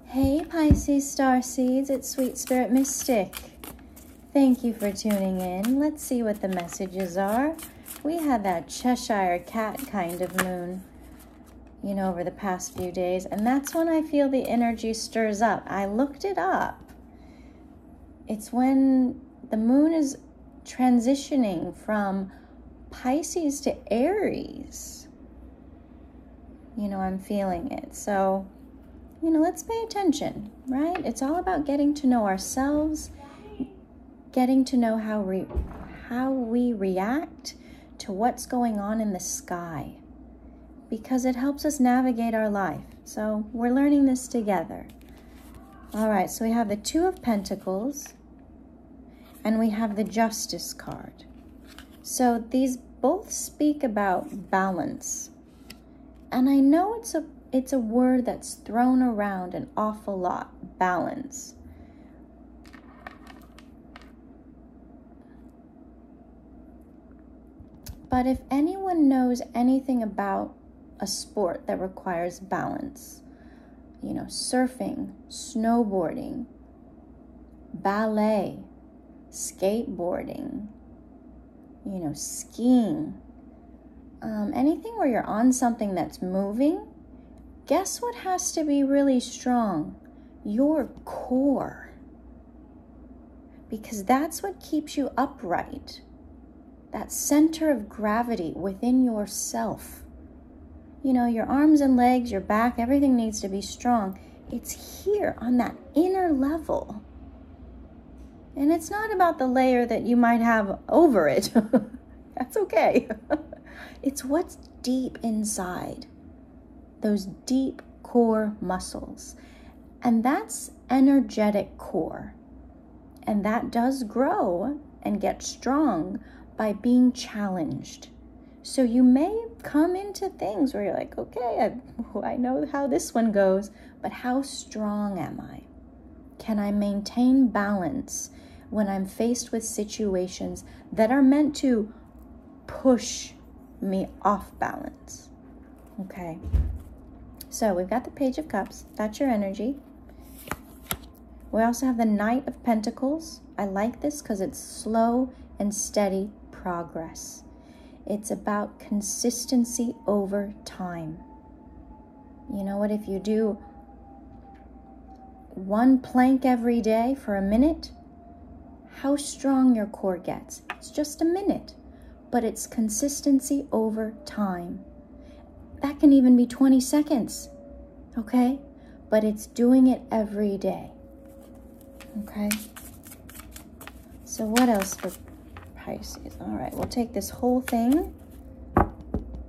Hey Pisces Starseeds, it's Sweet Spirit Mystic. Thank you for tuning in. Let's see what the messages are. We had that Cheshire Cat kind of moon, over the past few days, and that's when I feel the energy stirs up. I looked it up. It's when the moon is transitioning from Pisces to Aries. I'm feeling it. So, let's pay attention, right? It's all about getting to know ourselves, getting to know how we react to what's going on in the sky, because it helps us navigate our life. So we're learning this together. All right, so we have the Two of Pentacles and we have the Justice card. So these both speak about balance. And I know it's a word that's thrown around an awful lot, balance. But if anyone knows anything about a sport that requires balance, surfing, snowboarding, ballet, skateboarding, skiing, anything where you're on something that's moving, guess what has to be really strong? Your core. Because that's what keeps you upright. That center of gravity within yourself. Your arms and legs, your back, everything needs to be strong. It's here on that inner level. And it's not about the layer that you might have over it. That's okay. It's what's deep inside. Those deep core muscles. And that's energetic core. And that does grow and get strong by being challenged. So you may come into things where you're like, okay, I know how this one goes, but how strong am I? Can I maintain balance when I'm faced with situations that are meant to push me off balance? Okay. So we've got the Page of Cups. That's your energy. We also have the Knight of Pentacles. I like this because it's slow and steady progress. It's about consistency over time. You know what? If you do one plank every day for a minute, how strong your core gets. It's just a minute, but it's consistency over time. That can even be 20 seconds, okay? But it's doing it every day, okay? So what else for Pisces? All right, we'll take this whole thing.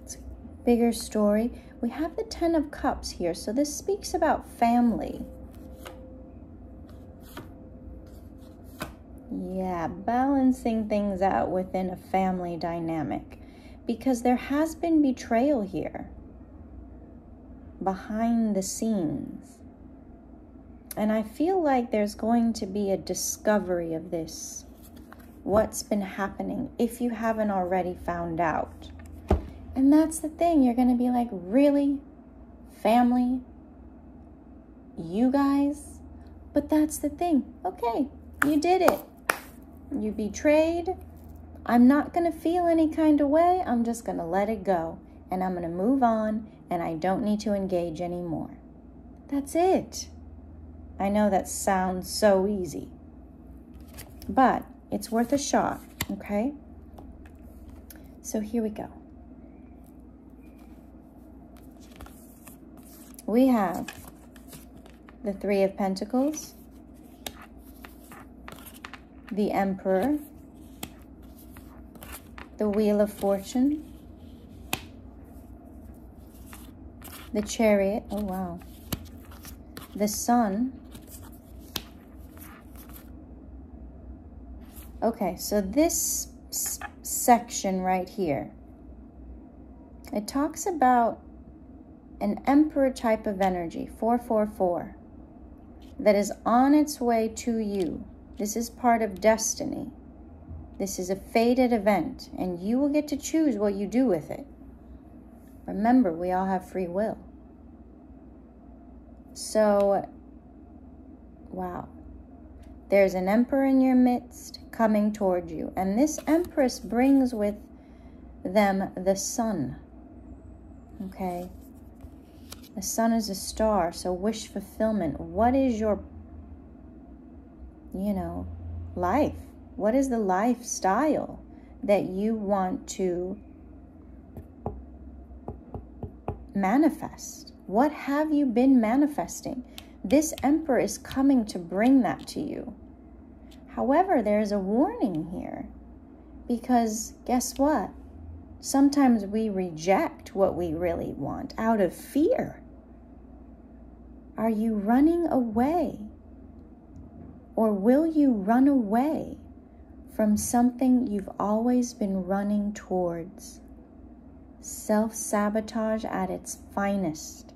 It's a bigger story. We have the Ten of Cups here, so this speaks about family. Yeah, balancing things out within a family dynamic, because there has been betrayal here, behind the scenes. And I feel like there's going to be a discovery of this. What's been happening, if you haven't already found out. And that's the thing, you're going to be like, really? Family? You guys? But that's the thing. Okay, you did it. You betrayed. I'm not going to feel any kind of way. I'm just going to let it go. And I'm going to move on, and I don't need to engage anymore. That's it. I know that sounds so easy, but it's worth a shot, okay? So here we go. We have the Three of Pentacles, the Emperor, the Wheel of Fortune, the Chariot, oh wow, the Sun. Okay, so this section right here, it talks about an Emperor type of energy, 444, that is on its way to you. This is part of destiny. This is a fated event, and you will get to choose what you do with it. Remember, we all have free will. So Wow. There's an emperor in your midst coming toward you. And this empress brings with them the sun. Okay? The sun is a star, so wish fulfillment. What is your, life? What is the lifestyle that you want to manifest? What have you been manifesting? This emperor is coming to bring that to you. However, there's a warning here, because guess what? Sometimes we reject what we really want out of fear. Are you running away? Or will you run away from something you've always been running towards? Self-sabotage at its finest.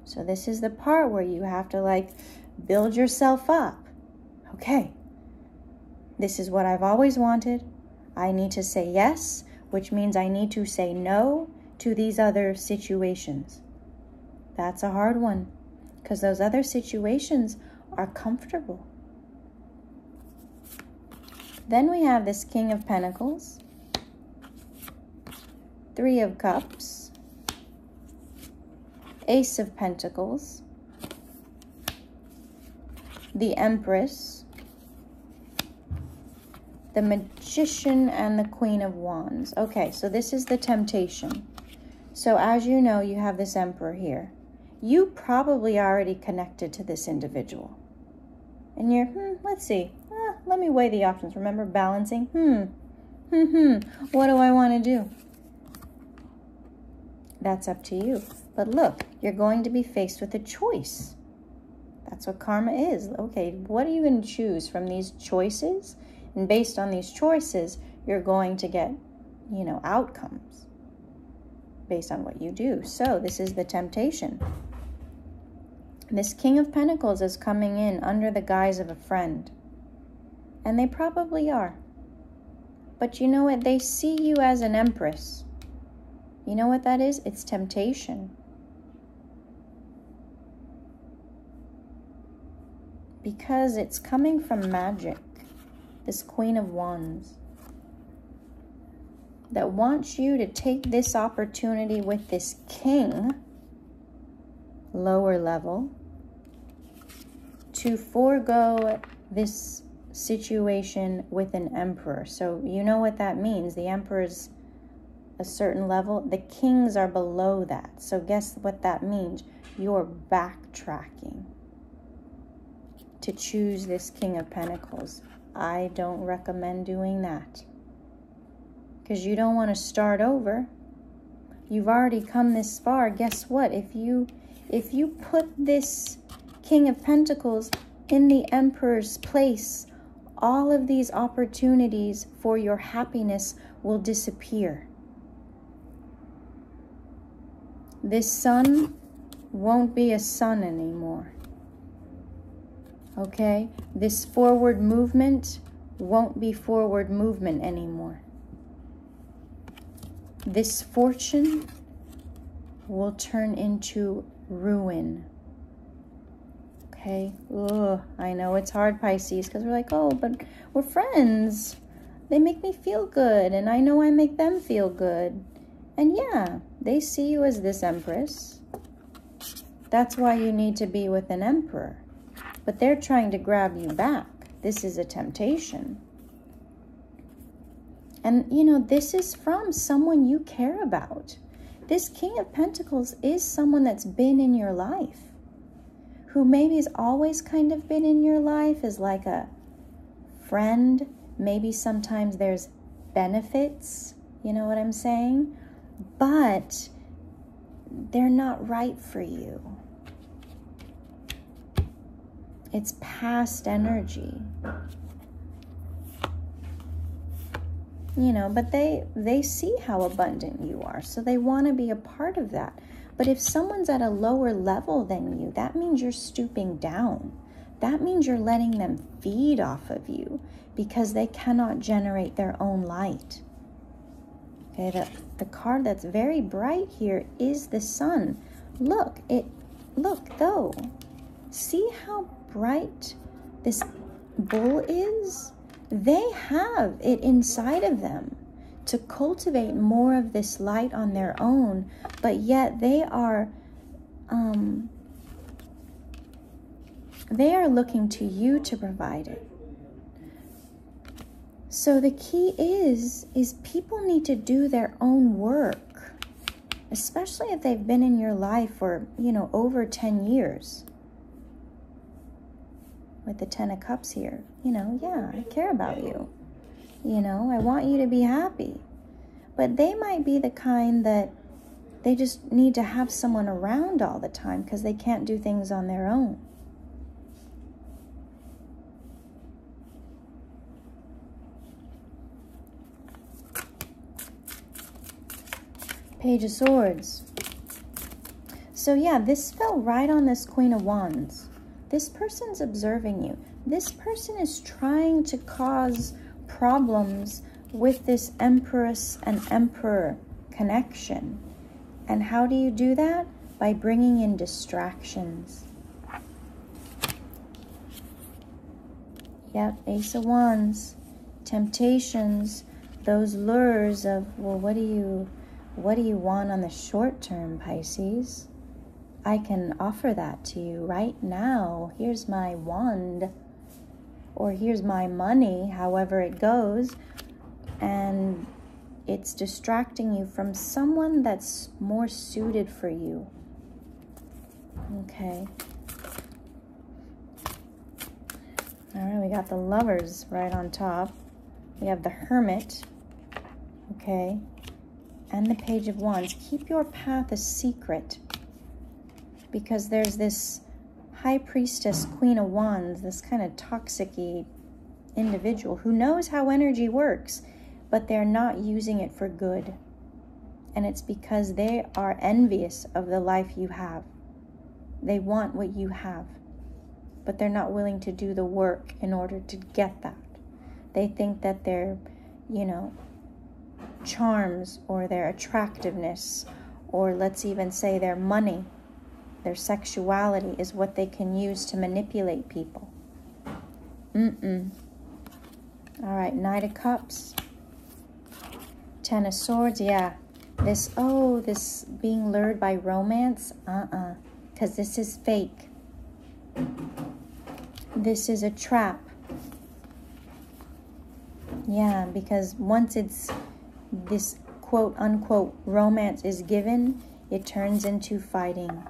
So this is the part where you have to build yourself up. Okay, this is what I've always wanted. I need to say yes, which means I need to say no to these other situations. That's a hard one, because those other situations are comfortable. Then we have this King of Pentacles, Three of Cups, Ace of Pentacles, the Empress, the Magician, and the Queen of Wands. Okay, so this is the temptation. So as you know, you have this Emperor here. You probably already connected to this individual. And you're, let's see. Let me weigh the options. Remember, balancing. What do I want to do? That's up to you. But look, you're going to be faced with a choice. That's what karma is. Okay, what are you going to choose from these choices? And based on these choices, you're going to get, outcomes based on what you do. So this is the temptation. This King of Pentacles is coming in under the guise of a friend. And they probably are. But you know what? They see you as an empress. You know what that is? It's temptation. Because it's coming from magic. This Queen of Wands. That wants you to take this opportunity with this king, lower level, to forego this situation with an emperor. So you know what that means. The emperor's a certain level. The kings are below that. So guess what that means? You're backtracking to choose this King of Pentacles. I don't recommend doing that, because you don't want to start over. You've already come this far. Guess what? If you put this King of Pentacles in the Emperor's place, all of these opportunities for your happiness will disappear. This sun won't be a sun anymore. Okay? This forward movement won't be forward movement anymore. This fortune will turn into ruin. Okay? Ugh, I know it's hard, Pisces, because we're like, oh, but we're friends. They make me feel good, and I know I make them feel good. And yeah, they see you as this empress. That's why you need to be with an emperor. But they're trying to grab you back. This is a temptation. And, this is from someone you care about. This King of Pentacles is someone that's been in your life, who maybe has always kind of been in your life as like a friend. Maybe sometimes there's benefits, you know what I'm saying? But they're not right for you. It's past energy. But they see how abundant you are, so they want to be a part of that. But if someone's at a lower level than you, that means you're stooping down. That means you're letting them feed off of you because they cannot generate their own light. Okay, the card that's very bright here is the sun. Look though. See how bright this bull is, they have it inside of them to cultivate more of this light on their own, but yet they are looking to you to provide it. So the key is people need to do their own work, especially if they've been in your life for, over 10 years. With the 10 of Cups here, yeah, I care about you. I want you to be happy. But they might be the kind that they just need to have someone around all the time because they can't do things on their own. Page of Swords. So yeah, this fell right on this Queen of Wands. This person's observing you. This person is trying to cause problems with this Empress and Emperor connection. And how do you do that? By bringing in distractions. Yep, Ace of Wands. Temptations. Those lures of, well, what do you want on the short term, Pisces? I can offer that to you right now. Here's my wand, or here's my money, however it goes. And it's distracting you from someone that's more suited for you. Okay. All right, we got the Lovers right on top. We have the Hermit. Okay. And the Page of Wands. Keep your path a secret. Because there's this High Priestess, Queen of Wands, this kind of toxic-y individual who knows how energy works, but they're not using it for good. And it's because they are envious of the life you have. They want what you have, but they're not willing to do the work in order to get that. They think that their, charms or their attractiveness, or let's even say their money, their sexuality is what they can use to manipulate people. All right, Knight of Cups. 10 of Swords, yeah. This being lured by romance, because this is fake. This is a trap. Yeah, because once it's this quote-unquote romance is given, it turns into fighting.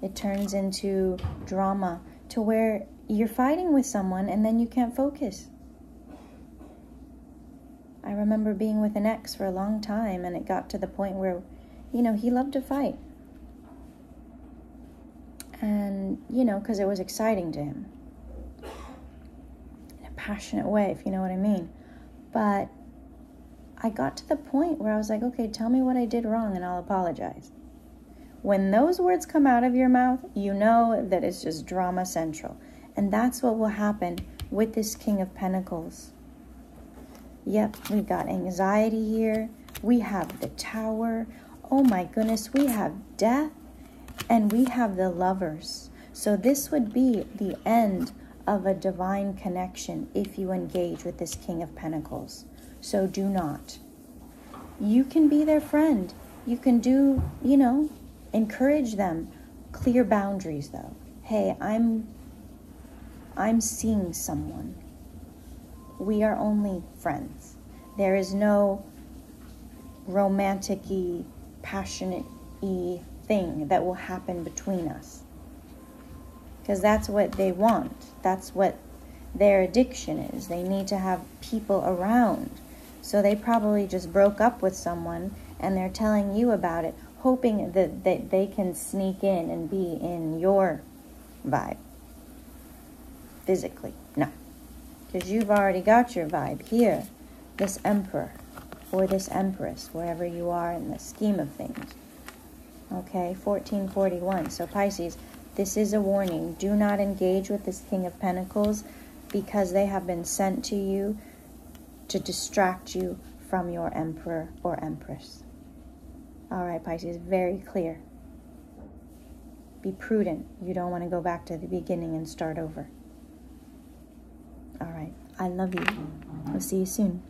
It turns into drama, to where you're fighting with someone and then you can't focus. I remember being with an ex for a long time, and it got to the point where, he loved to fight. And, because it was exciting to him. In a passionate way, if you know what I mean. But I got to the point where I was like, okay, tell me what I did wrong and I'll apologize. When those words come out of your mouth, you know that it's just drama central. And that's what will happen with this King of Pentacles. Yep, we got anxiety here. We have the Tower. Oh my goodness, we have death. And we have the Lovers. So this would be the end of a divine connection if you engage with this King of Pentacles. So do not. You can be their friend. You can do, encourage them. Clear boundaries, though. Hey, I'm seeing someone. We are only friends. There is no romantic-y, passionate-y thing that will happen between us. Because that's what they want. That's what their addiction is. They need to have people around. So they probably just broke up with someone and they're telling you about it, hoping that they can sneak in and be in your vibe. Physically, no. Because you've already got your vibe here. This Emperor or this Empress, wherever you are in the scheme of things. Okay, 1441. So Pisces, this is a warning. Do not engage with this King of Pentacles because they have been sent to you to distract you from your Emperor or Empress. All right, Pisces, very clear. be prudent. You don't want to go back to the beginning and start over. All right. I love you. I'll see you soon.